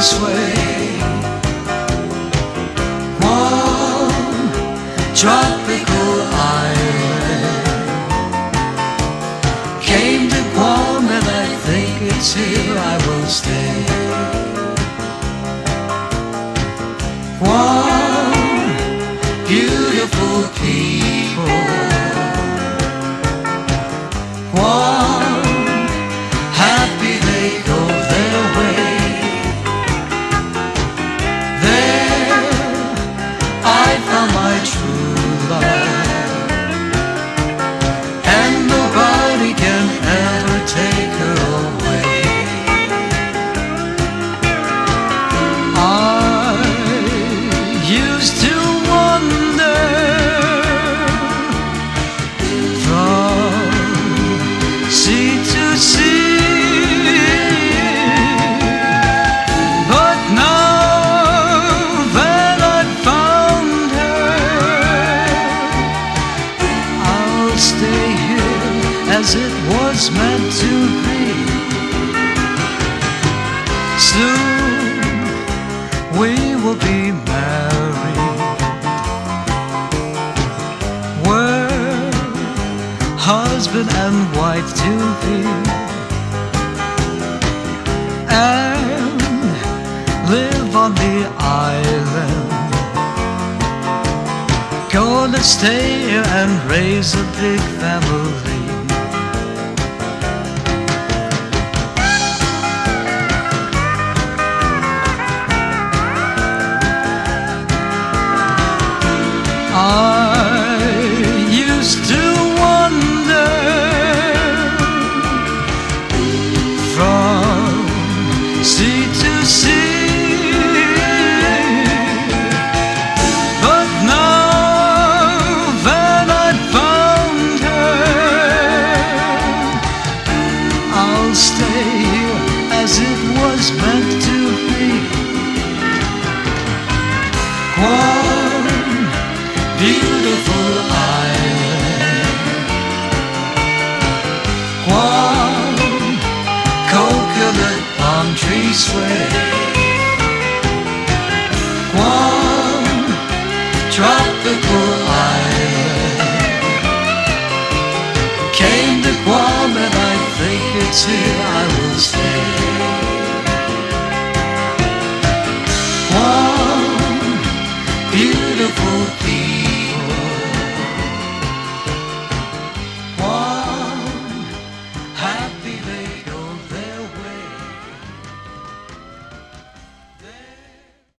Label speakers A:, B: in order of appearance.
A: trees sway. Guam, tropical island. Came to Guam and I think it's here I will stay. Guam, beautiful people. Guam, happy they go their way. There I found my true love, and nobody can ever take her away. I used to wonder from sea to sea, but now that I found her, I'll stay here as it was meant to be. Soon we will be married. We're husband and wife to be, and live on the island. Gonna stay here and raise a big family. I used to wonder from sea to sea, but now that I found her, I'll stay here as it was meant to be. Guam, beautiful island. Guam, coconut palm tree sway. Guam, tropical island. Came to Guam and I think it's here I will stay. Guam, beautiful people.